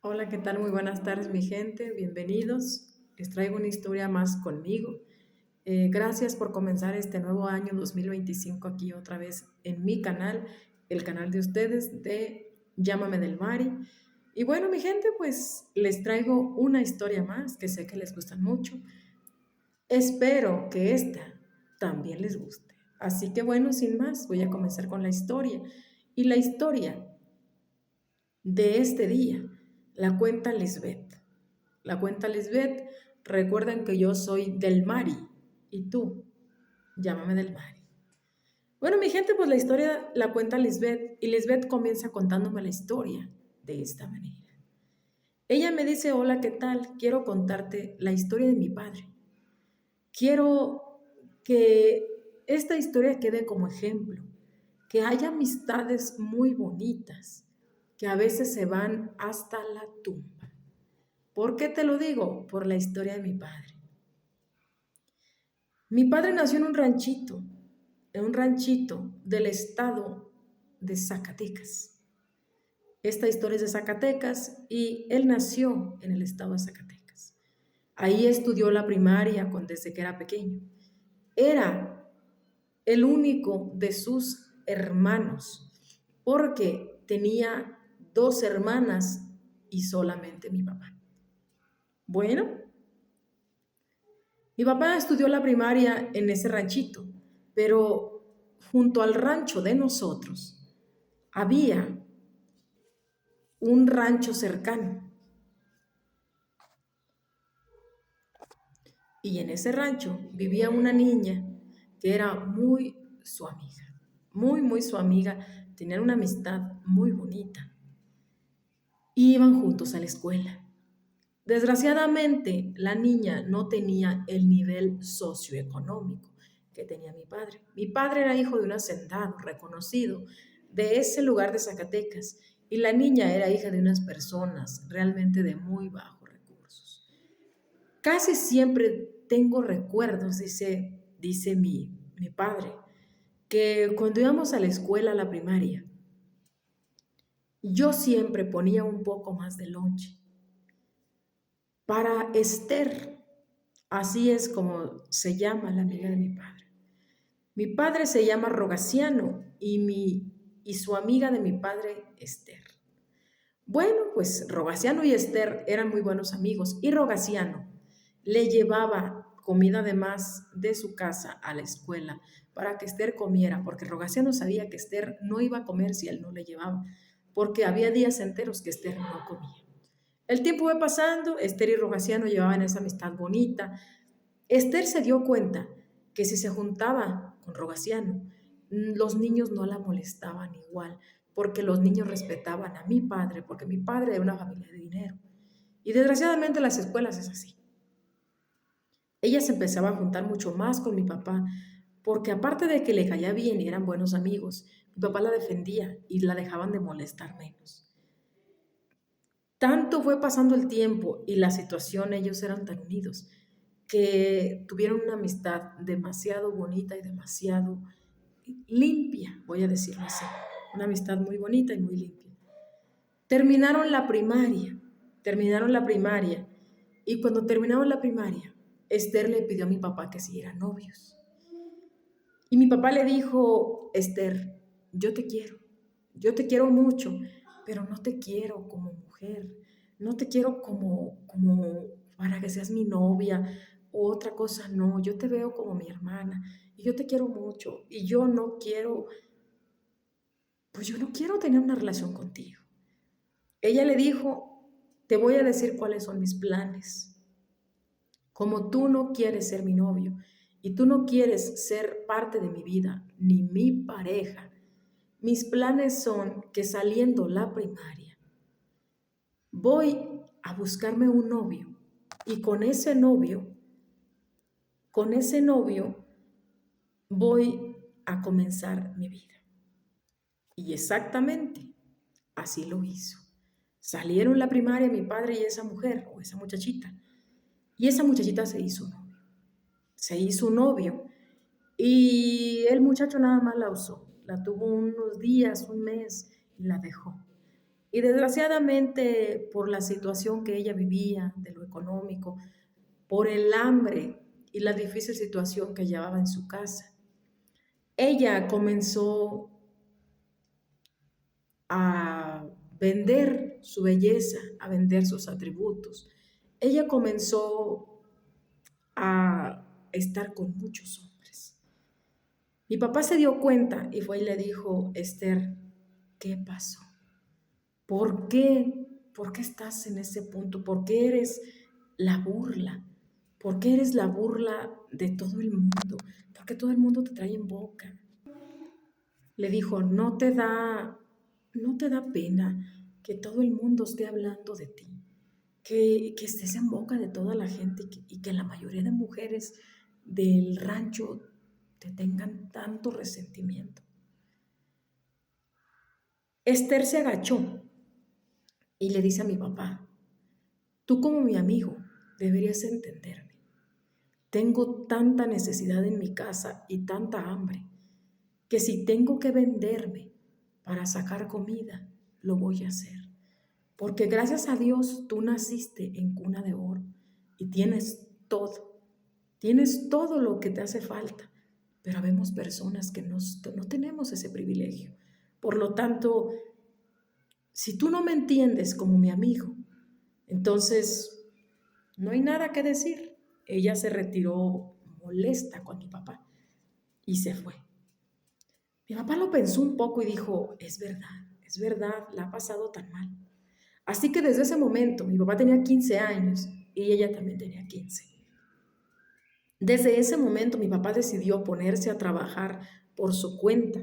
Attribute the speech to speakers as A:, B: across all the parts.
A: Hola, ¿qué tal? Muy buenas tardes, mi gente. Bienvenidos. Les traigo una historia más conmigo. Gracias por comenzar este nuevo año 2025 aquí otra vez en mi canal, el canal de ustedes de Llámame del Mari. Y bueno, mi gente, pues les traigo una historia más que sé que les gustan mucho. Espero que esta también les guste. Así que bueno, sin más, voy a comenzar con la historia. Y la historia de este día la cuenta Lisbeth. La cuenta Lisbeth, recuerden que yo soy del Mari y tú, llámame del Mari. Bueno, mi gente, pues la historia la cuenta Lisbeth y Lisbeth comienza contándome la historia de esta manera. Ella me dice, hola, ¿qué tal? Quiero contarte la historia de mi padre. Quiero que esta historia quede como ejemplo, que haya amistades muy bonitas, que a veces se van hasta la tumba. ¿Por qué te lo digo? Por la historia de mi padre. Mi padre nació en un ranchito del estado de Zacatecas. Esta historia es de Zacatecas y él nació en el estado de Zacatecas. Ahí estudió la primaria desde que era pequeño. Era el único de sus hermanos porque tenía dos hermanas y solamente mi papá. Bueno, mi papá estudió la primaria en ese ranchito, pero junto al rancho de nosotros había un rancho cercano y en ese rancho vivía una niña que era muy su amiga, muy su amiga, tenían una amistad muy bonita y iban juntos a la escuela. Desgraciadamente, la niña no tenía el nivel socioeconómico que tenía mi padre. Mi padre era hijo de un hacendado reconocido de ese lugar de Zacatecas y la niña era hija de unas personas realmente de muy bajos recursos. Casi siempre tengo recuerdos, dice mi padre, que cuando íbamos a la escuela, a la primaria, yo siempre ponía un poco más de lonche para Esther. Así es como se llama la amiga de mi padre. Mi padre se llama Rogaciano y su amiga de mi padre, Esther. Bueno, pues Rogaciano y Esther eran muy buenos amigos y Rogaciano le llevaba comida además de su casa a la escuela para que Esther comiera, porque Rogaciano sabía que Esther no iba a comer si él no le llevaba, porque había días enteros que Esther no comía. El tiempo fue pasando, Esther y Rogaciano llevaban esa amistad bonita. Esther se dio cuenta que si se juntaba con Rogaciano, los niños no la molestaban igual, porque los niños respetaban a mi padre, porque mi padre era una familia de dinero. Y desgraciadamente las escuelas es así. Ella se empezaba a juntar mucho más con mi papá, porque aparte de que le caía bien y eran buenos amigos, mi papá la defendía y la dejaban de molestar menos. Tanto fue pasando el tiempo y la situación, ellos eran tan unidos, que tuvieron una amistad demasiado bonita y demasiado limpia, voy a decirlo así, una amistad muy bonita y muy limpia. Terminaron la primaria, terminaron la primaria, y cuando terminaron la primaria, Esther le pidió a mi papá que siguieran novios. Y mi papá le dijo, Esther, yo te quiero mucho, pero no te quiero como mujer, no te quiero como para que seas mi novia o otra cosa, no, yo te veo como mi hermana y yo te quiero mucho y yo no quiero, pues yo no quiero tener una relación contigo. Ella le dijo, te voy a decir cuáles son mis planes. Como tú no quieres ser mi novio y tú no quieres ser parte de mi vida ni mi pareja, mis planes son que saliendo la primaria voy a buscarme un novio y con ese novio voy a comenzar mi vida. Y exactamente así lo hizo. Salieron la primaria mi padre y esa mujer o esa muchachita y esa muchachita se hizo novio. Se hizo novio y el muchacho nada más la usó. La tuvo unos días, un mes y la dejó. Y desgraciadamente, por la situación que ella vivía, de lo económico, por el hambre y la difícil situación que llevaba en su casa, ella comenzó a vender su belleza, a vender sus atributos. Ella comenzó a estar con muchos hombres. Mi papá se dio cuenta y fue y le dijo: Esther, ¿qué pasó? ¿Por qué? ¿Por qué estás en ese punto? ¿Por qué eres la burla? ¿Por qué eres la burla de todo el mundo? ¿Por qué todo el mundo te trae en boca? Le dijo: ¿no te da pena que todo el mundo esté hablando de ti? Que estés en boca de toda la gente y que la mayoría de mujeres del rancho te tengan tanto resentimiento. Esther se agachó y le dice a mi papá: tú como mi amigo deberías entenderme. Tengo tanta necesidad en mi casa y tanta hambre que si tengo que venderme para sacar comida, lo voy a hacer. Porque gracias a Dios tú naciste en cuna de oro y tienes todo lo que te hace falta, pero habemos personas que no tenemos ese privilegio. Por lo tanto, si tú no me entiendes como mi amigo, entonces no hay nada que decir. Ella se retiró molesta con mi papá y se fue. Mi papá lo pensó un poco y dijo: es verdad, la ha pasado tan mal. Así que desde ese momento, mi papá tenía 15 años y ella también tenía 15. Desde ese momento mi papá decidió ponerse a trabajar por su cuenta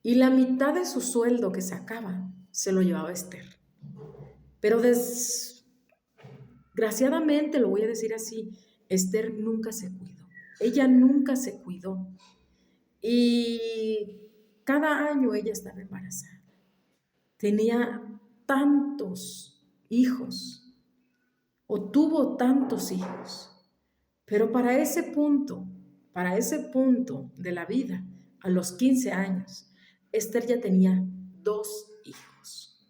A: y la mitad de su sueldo que sacaba se lo llevaba a Esther. Pero desgraciadamente, lo voy a decir así, Esther nunca se cuidó. Ella nunca se cuidó. Y cada año ella estaba embarazada. Tenía tantos hijos o tuvo tantos hijos. Pero para ese punto de la vida, a los 15 años, Esther ya tenía dos hijos,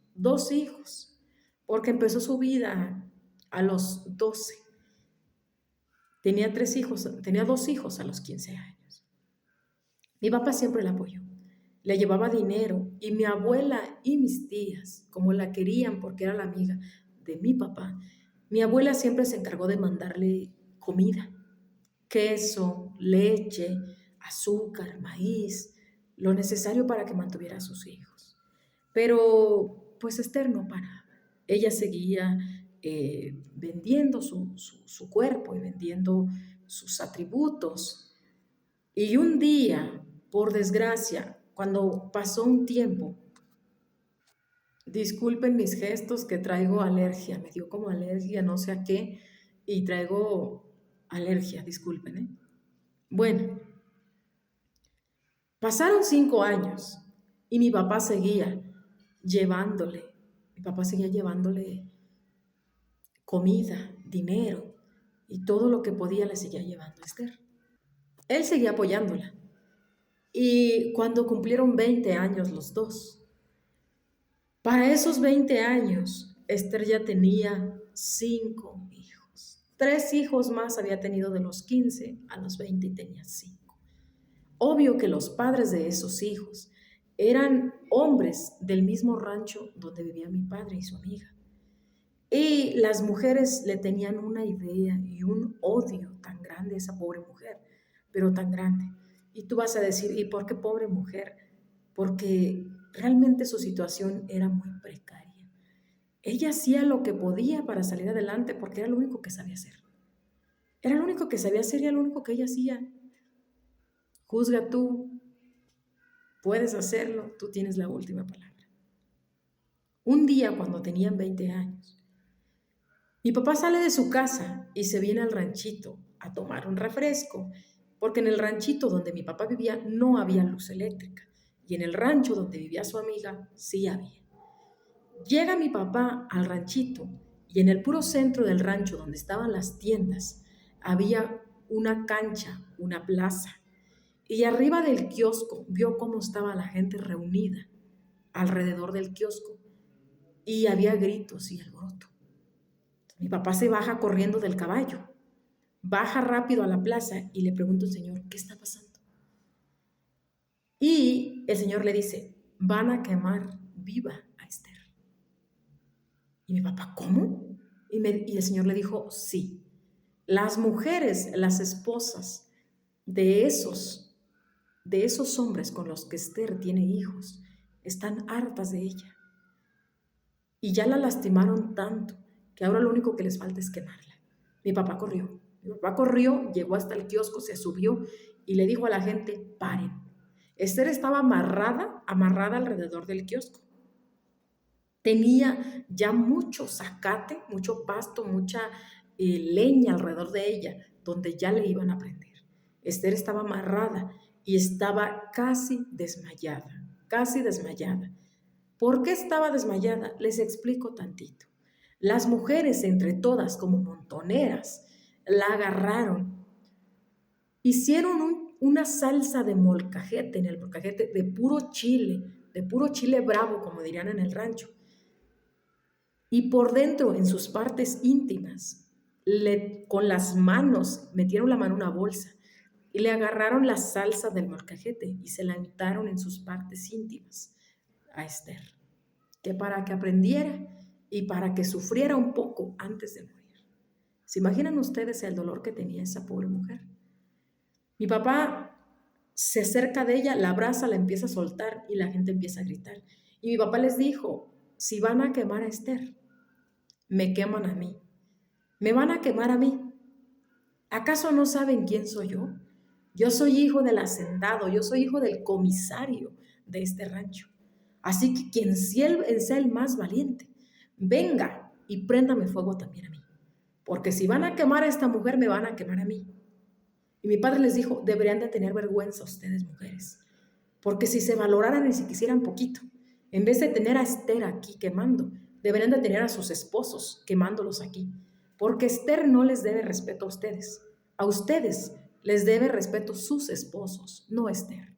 A: porque empezó su vida a los 12. Tenía dos hijos a los 15 años. Mi papá siempre la apoyó, le llevaba dinero y mi abuela y mis tías, como la querían porque era la amiga de mi papá, mi abuela siempre se encargó de mandarle comida, queso, leche, azúcar, maíz, lo necesario para que mantuviera a sus hijos. Pero pues Esther no paraba. Ella seguía vendiendo su cuerpo y vendiendo sus atributos. Y un día, por desgracia, cuando pasó un tiempo, disculpen mis gestos que traigo alergia, me dio como alergia, no sé a qué, y traigo alergia, disculpen, ¿eh? Bueno, pasaron 5 años y mi papá seguía llevándole comida, dinero y todo lo que podía le seguía llevando a Esther. Él seguía apoyándola. Y cuando cumplieron 20 años los dos, para esos 20 años, Esther ya tenía 5 hijos. 3 hijos más había tenido de los 15 a los 20 y tenía 5. Obvio que los padres de esos hijos eran hombres del mismo rancho donde vivía mi padre y su amiga. Y las mujeres le tenían una idea y un odio tan grande a esa pobre mujer, pero tan grande. Y tú vas a decir: ¿y por qué pobre mujer? Porque realmente su situación era muy precaria. Ella hacía lo que podía para salir adelante porque era lo único que sabía hacer. Era lo único que sabía hacer y era lo único que ella hacía. Juzga tú, puedes hacerlo, tú tienes la última palabra. Un día, cuando tenían 20 años, mi papá sale de su casa y se viene al ranchito a tomar un refresco, porque en el ranchito donde mi papá vivía no había luz eléctrica y en el rancho donde vivía su amiga sí había. Llega mi papá al ranchito y en el puro centro del rancho donde estaban las tiendas había una cancha, una plaza. Y arriba del kiosco vio cómo estaba la gente reunida alrededor del kiosco. y había gritos y alboroto. Mi papá se baja corriendo del caballo, baja rápido a la plaza y le pregunta al Señor, ¿qué está pasando? Y el Señor le dice, van a quemar viva a Esther. Y mi papá, ¿cómo? Y el Señor le dijo, sí, las mujeres, las esposas de esos hombres con los que Esther tiene hijos, están hartas de ella. Y ya la lastimaron tanto que ahora lo único que les falta es quemarla. Mi papá corrió. Mi papá corrió, llegó hasta el kiosco, se subió y le dijo a la gente, paren. Esther estaba amarrada alrededor del kiosco. Tenía ya mucho zacate, mucho pasto, mucha leña alrededor de ella, donde ya le iban a prender. Esther estaba amarrada y estaba casi desmayada, casi desmayada. ¿Por qué estaba desmayada? Les explico tantito. Las mujeres, entre todas, como montoneras, la agarraron. Hicieron una salsa de molcajete, en el molcajete de puro chile bravo, como dirían en el rancho. Y por dentro, en sus partes íntimas, con las manos, metieron la mano en una bolsa y le agarraron la salsa del molcajete y se la untaron en sus partes íntimas a Esther, que para que aprendiera y para que sufriera un poco antes de morir. ¿Se imaginan ustedes el dolor que tenía esa pobre mujer? Mi papá se acerca de ella, la abraza, la empieza a soltar y la gente empieza a gritar. Y mi papá les dijo, si van a quemar a Esther, me queman a mí. Me van a quemar a mí. ¿Acaso no saben quién soy yo? Yo soy hijo del hacendado, yo soy hijo del comisario de este rancho. Así que quien sea el más valiente, venga y préndame fuego también a mí. Porque si van a quemar a esta mujer, me van a quemar a mí. Y mi padre les dijo, deberían de tener vergüenza ustedes mujeres. Porque si se valoraran y si quisieran poquito, en vez de tener a Esther aquí quemando, deberían de tener a sus esposos quemándolos aquí. Porque Esther no les debe respeto a ustedes. A ustedes les debe respeto sus esposos, no Esther.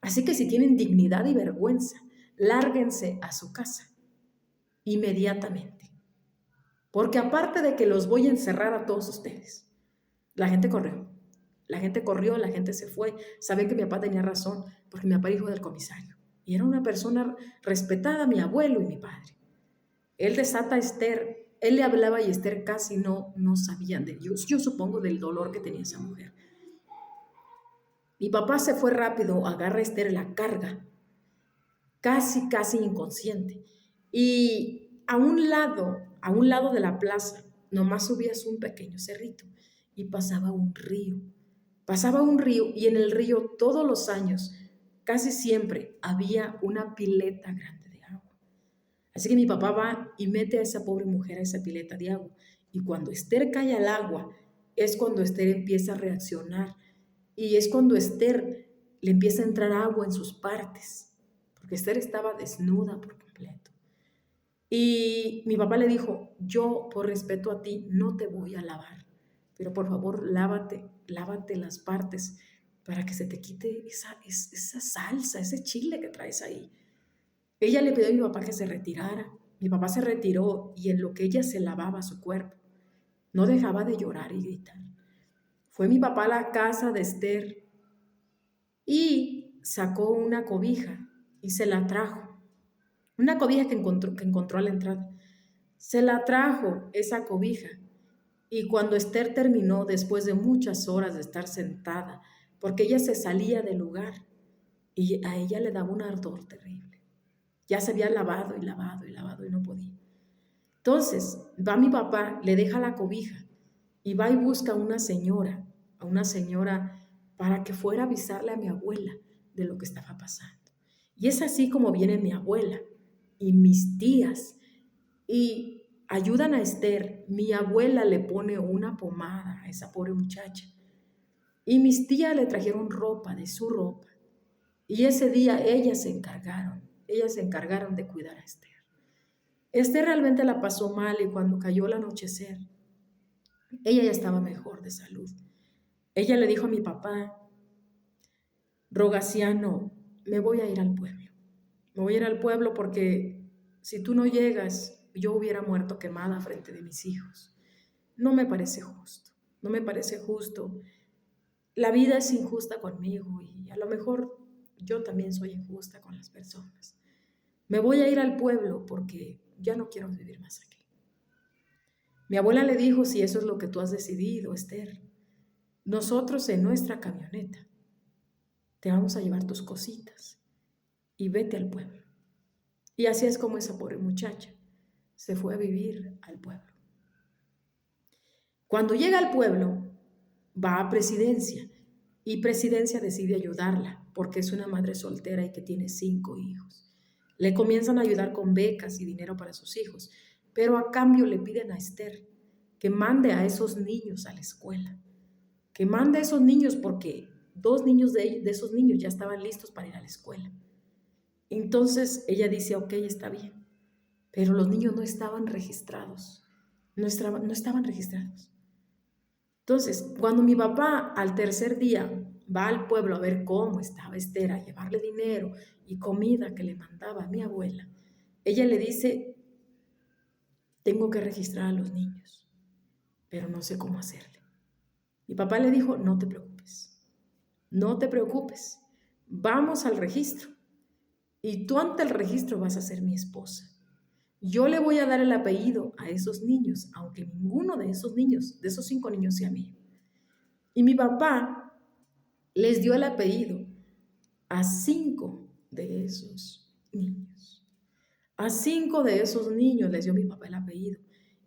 A: Así que si tienen dignidad y vergüenza, lárguense a su casa inmediatamente. Porque aparte de que los voy a encerrar a todos ustedes, la gente corrió. La gente corrió, la gente se fue. Saben que mi papá tenía razón, porque mi papá era hijo del comisario. Y era una persona respetada, mi abuelo y mi padre. Él desata a Esther, él le hablaba y Esther casi no sabían de Dios. Yo supongo del dolor que tenía esa mujer. Mi papá se fue rápido, agarra a Esther, la carga, casi inconsciente. Y a un lado de la plaza, nomás subías un pequeño cerrito y pasaba un río. Pasaba un río y en el río todos los años, casi siempre, había una pileta grande de agua. Así que mi papá va y mete a esa pobre mujer a esa pileta de agua. Y cuando Esther cae al agua, es cuando Esther empieza a reaccionar. Y es cuando Esther le empieza a entrar agua en sus partes. Porque Esther estaba desnuda por completo. Y mi papá le dijo, yo por respeto a ti no te voy a lavar, pero por favor lávate las partes para que se te quite esa salsa, ese chile que traes ahí. Ella le pidió a mi papá que se retirara. Mi papá se retiró y en lo que ella se lavaba su cuerpo, no dejaba de llorar y gritar. Fue mi papá a la casa de Esther y sacó una cobija y se la trajo. Una cobija que encontró a la entrada. Se la trajo esa cobija y cuando Esther terminó, después de muchas horas de estar sentada, porque ella se salía del lugar y a ella le daba un ardor terrible. Ya se había lavado y no podía. Entonces va mi papá, le deja la cobija y va y busca a una señora para que fuera a avisarle a mi abuela de lo que estaba pasando. Y es así como viene mi abuela y mis tías y ayudan a Esther. Mi abuela le pone una pomada a esa pobre muchacha y mis tías le trajeron ropa de su ropa y ese día ellas se encargaron de cuidar a Esther. Esther realmente la pasó mal y cuando cayó el anochecer, ella ya estaba mejor de salud. Ella le dijo a mi papá, Rogaciano, me voy a ir al pueblo. Me voy a ir al pueblo porque Si tú no llegas, yo hubiera muerto quemada frente de mis hijos. No me parece justo, no me parece justo. La vida es injusta conmigo y a lo mejor yo también soy injusta con las personas. Me voy a ir al pueblo porque ya no quiero vivir más aquí. Mi abuela le dijo, si eso es lo que tú has decidido, Esther, nosotros en nuestra camioneta te vamos a llevar tus cositas y vete al pueblo. Y así es como esa pobre muchacha se fue a vivir al pueblo. Cuando llega al pueblo, va a presidencia y presidencia decide ayudarla porque es una madre soltera y que tiene 5 hijos. Le comienzan a ayudar con becas y dinero para sus hijos, pero a cambio le piden a Esther que mande a esos niños a la escuela, que mande a esos niños porque 2 niños de esos niños ya estaban listos para ir a la escuela. Entonces ella dice, ok, está bien, pero los niños no estaban registrados, no estaban registrados. Entonces, cuando mi papá al tercer día va al pueblo a ver cómo estaba Esther, a llevarle dinero y comida que le mandaba a mi abuela, ella le dice, tengo que registrar a los niños, pero no sé cómo hacerle. Mi papá le dijo, no te preocupes, no te preocupes, vamos al registro y tú ante el registro vas a ser mi esposa. Yo le voy a dar el apellido a esos niños, aunque ninguno de esos niños, de esos 5 niños sea mío. Y mi papá les dio el apellido a 5 de esos niños. A 5 de esos niños les dio mi papá el apellido.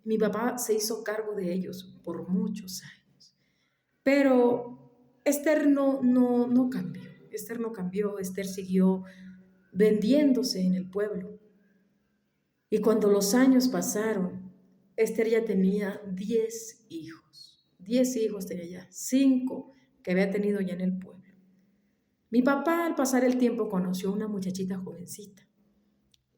A: Mi papá se hizo cargo de ellos por muchos años. Pero Esther no cambió. Esther no cambió. Esther siguió vendiéndose en el pueblo. Y cuando los años pasaron, Esther ya tenía 10 hijos. 10 hijos tenía ya, 5 que había tenido ya en el pueblo. Mi papá al pasar el tiempo conoció a una muchachita jovencita.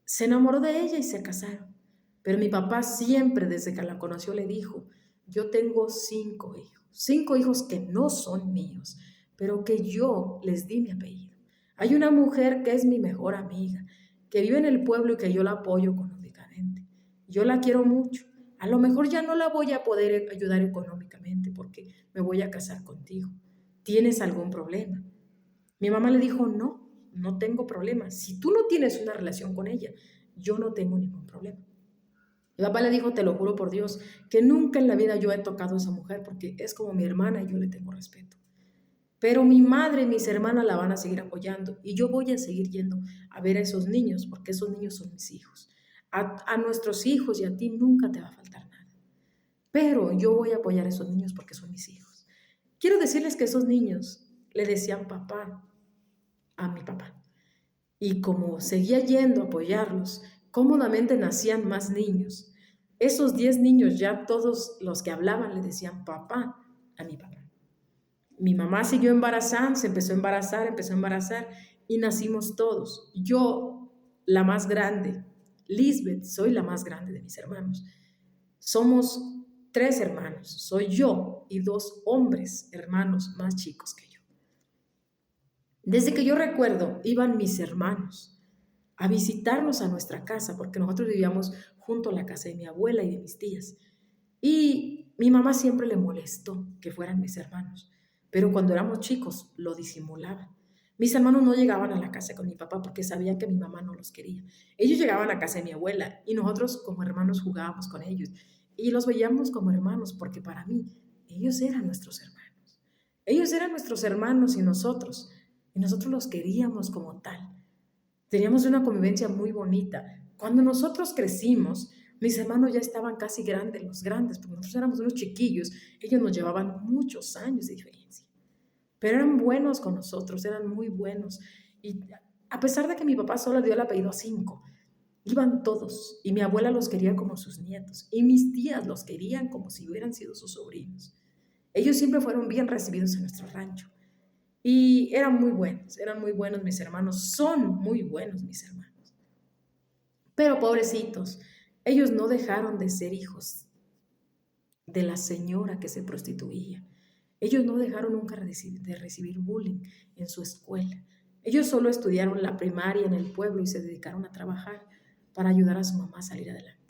A: Se enamoró de ella y se casaron. Pero mi papá siempre desde que la conoció le dijo, yo tengo 5 hijos. 5 hijos que no son míos, pero que yo les di mi apellido. Hay una mujer que es mi mejor amiga, que vive en el pueblo y que yo la apoyo económicamente. Yo la quiero mucho. A lo mejor ya no la voy a poder ayudar económicamente porque me voy a casar contigo. ¿Tienes algún problema? Mi mamá le dijo, no tengo problema. Si tú no tienes una relación con ella, yo no tengo ningún problema. Mi papá le dijo, te lo juro por Dios, que nunca en la vida yo he tocado a esa mujer porque es como mi hermana y yo le tengo respeto. Pero mi madre y mis hermanas la van a seguir apoyando y yo voy a seguir yendo a ver a esos niños porque esos niños son mis hijos. A nuestros hijos y a ti nunca te va a faltar nada. Pero yo voy a apoyar a esos niños porque son mis hijos. Quiero decirles que esos niños le decían papá a mi papá. Y como seguía yendo a apoyarlos, cómodamente nacían más niños. Esos 10 niños ya todos los que hablaban le decían papá a mi papá. Mi mamá siguió embarazando, se empezó a embarazar y nacimos todos. Yo, la más grande, Lisbeth, soy la más grande de mis hermanos. Somos 3 hermanos, soy yo y 2 hombres hermanos más chicos que yo. Desde que yo recuerdo, iban mis hermanos a visitarnos a nuestra casa, porque nosotros vivíamos junto a la casa de mi abuela y de mis tías. Y mi mamá siempre le molestó que fueran mis hermanos, pero cuando éramos chicos lo disimulaban. Mis hermanos no llegaban a la casa con mi papá porque sabían que mi mamá no los quería. Ellos llegaban a la casa de mi abuela y nosotros como hermanos jugábamos con ellos y los veíamos como hermanos porque para mí ellos eran nuestros hermanos. Ellos eran nuestros hermanos y nosotros los queríamos como tal. Teníamos una convivencia muy bonita. Cuando nosotros crecimos, mis hermanos ya estaban casi grandes, los grandes, porque nosotros éramos unos chiquillos. Ellos nos llevaban muchos años de diferencia. Pero eran buenos con nosotros, eran muy buenos. Y a pesar de que mi papá solo dio el apellido a 5, iban todos. Y mi abuela los quería como sus nietos. Y mis tías los querían como si hubieran sido sus sobrinos. Ellos siempre fueron bien recibidos en nuestro rancho. Y eran muy buenos mis hermanos, son muy buenos mis hermanos. Pero pobrecitos, ellos no dejaron de ser hijos de la señora que se prostituía. Ellos no dejaron nunca de recibir bullying en su escuela. Ellos solo estudiaron la primaria en el pueblo y se dedicaron a trabajar. para ayudar a su mamá a salir adelante.